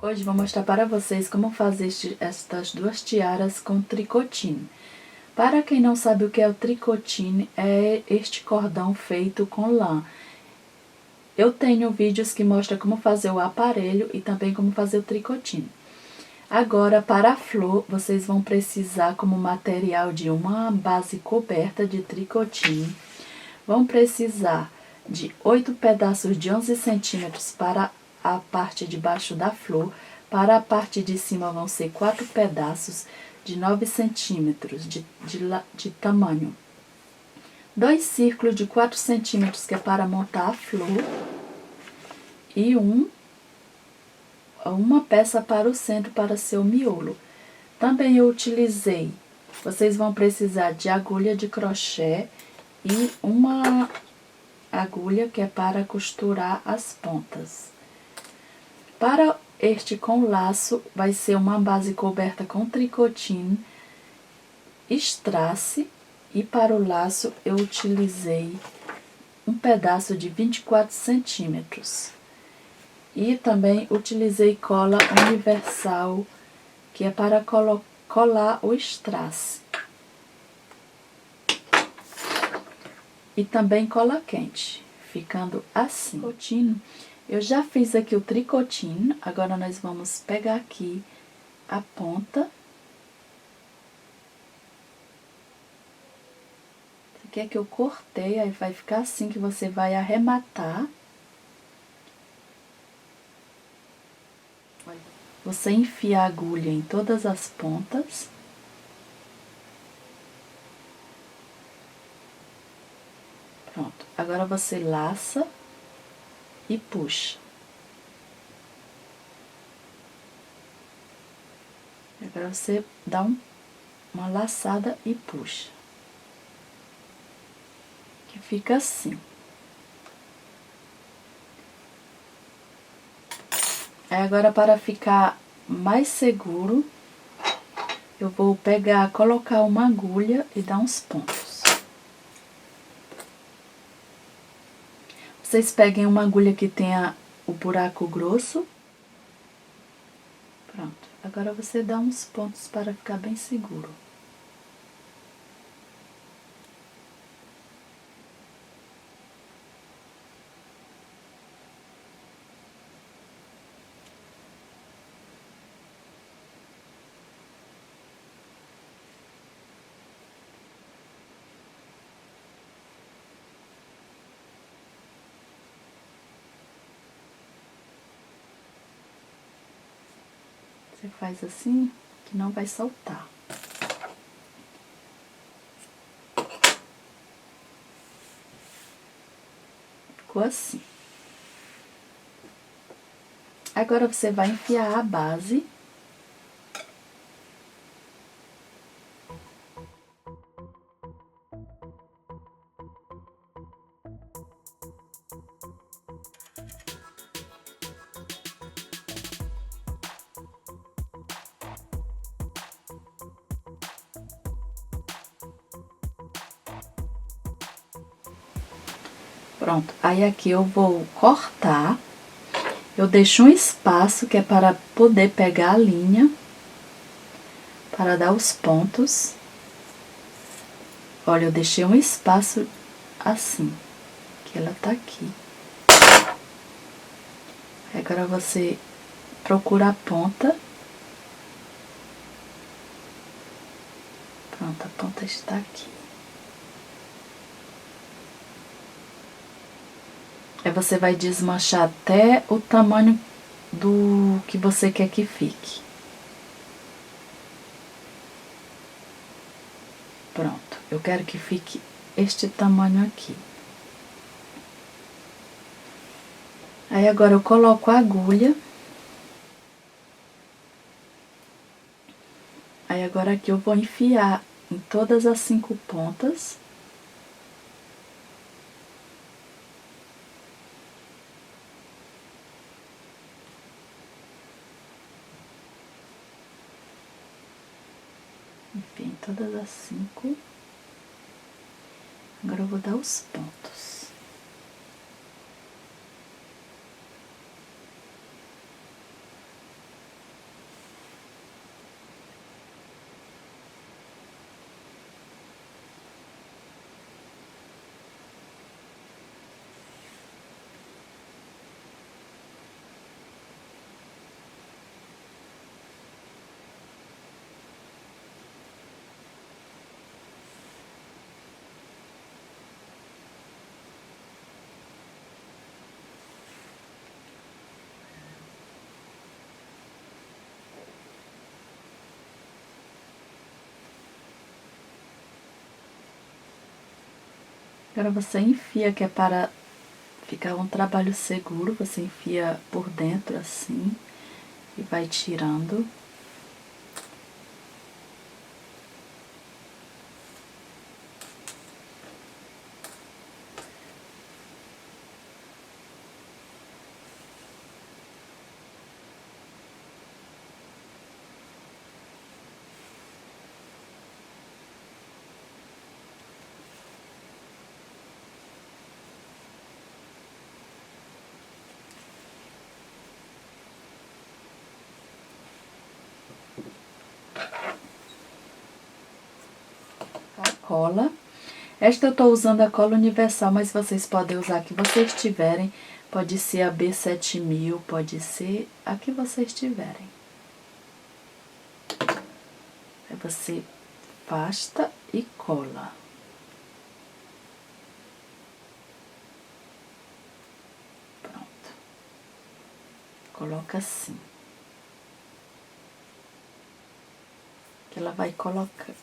Hoje vou mostrar para vocês como fazer estas duas tiaras com tricotin. Para quem não sabe o que é o tricotin, é este cordão feito com lã. Eu tenho vídeos que mostram como fazer o aparelho e também como fazer o tricotin. Agora, para a flor, vocês vão precisar como material de uma base coberta de tricotin. Vão precisar de 8 pedaços de 11 centímetros para a parte de baixo da flor. Para a parte de cima vão ser 4 pedaços de 9 centímetros de tamanho. 2 círculos de 4 centímetros, que é para montar a flor. E uma peça para o centro, para ser o miolo. Também eu utilizei, vocês vão precisar de agulha de crochê e uma agulha que é para costurar as pontas. Para este com laço, vai ser uma base coberta com tricotin, strass, e para o laço eu utilizei um pedaço de 24 centímetros. E também utilizei cola universal, que é para colar o strass. E também cola quente, ficando assim. Tricotin, eu já fiz aqui o tricotin, agora nós vamos pegar aqui a ponta. Isso aqui é que eu cortei, aí vai ficar assim que você vai arrematar. Você enfia a agulha em todas as pontas. Pronto, agora você laça e puxa. Agora você dá uma laçada e puxa. Que fica assim. Aí agora, para ficar mais seguro, eu vou colocar uma agulha e dar uns pontos. Vocês peguem uma agulha que tenha o buraco grosso. Pronto. Agora você dá uns pontos para ficar bem seguro. Você faz assim, que não vai soltar. Ficou assim. Agora você vai enfiar a base. Pronto, aí aqui eu vou cortar. Eu deixo um espaço que é para poder pegar a linha, para dar os pontos. Olha, eu deixei um espaço assim, que ela tá aqui. Agora você procura a ponta. Pronto, a ponta está aqui. Aí você vai desmanchar até o tamanho do que você quer que fique. Pronto, eu quero que fique este tamanho aqui. Aí agora eu coloco a agulha. Aí agora aqui eu vou enfiar em todas as 5 pontas. Enfim, todas as 5. Agora eu vou dar os pontos. Agora você enfia, que é para ficar um trabalho seguro, você enfia por dentro assim e vai tirando. A cola. Esta eu estou usando a cola universal, mas vocês podem usar a que vocês tiverem. Pode ser a B7000, pode ser a que vocês tiverem. Aí você afasta e cola. Pronto. Coloca assim. Que ela vai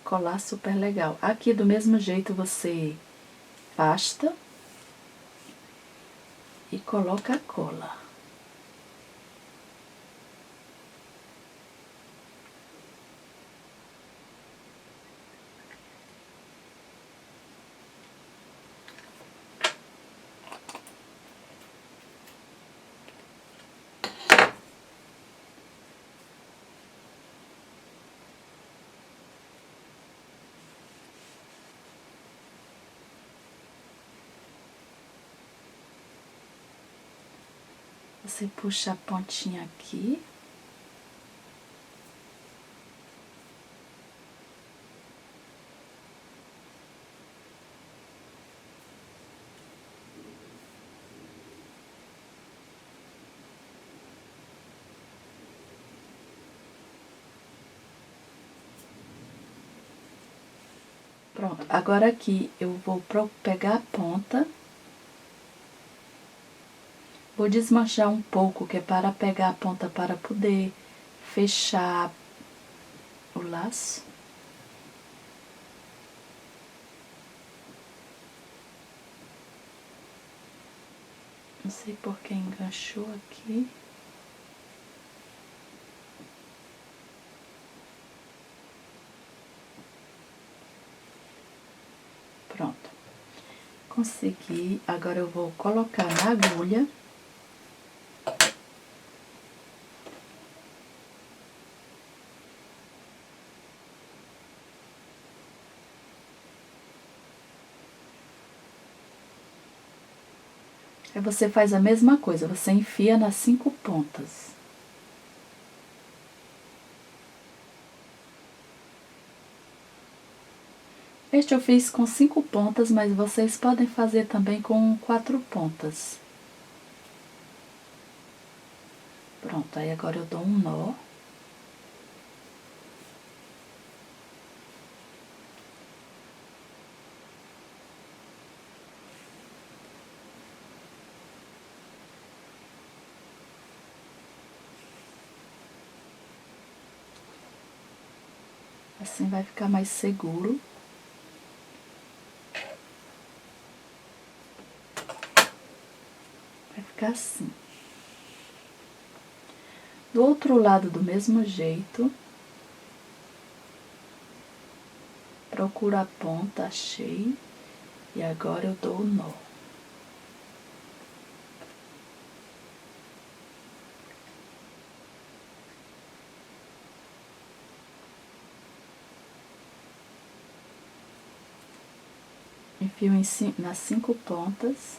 colar super legal. Aqui do mesmo jeito você afasta e coloca a cola. Você puxa a pontinha aqui. Pronto, agora aqui eu vou pegar a ponta. Vou desmanchar um pouco, que é para pegar a ponta para poder fechar o laço. Não sei por que enganchou aqui. Pronto. Consegui. Agora eu vou colocar na agulha. Aí você faz a mesma coisa, você enfia nas 5 pontas. Este eu fiz com 5 pontas, mas vocês podem fazer também com 4 pontas. Pronto, aí agora eu dou um nó. Assim vai ficar mais seguro. Vai ficar assim. Do outro lado, do mesmo jeito. Procuro a ponta, achei. E agora eu dou o nó. Enfio nas 5 pontas.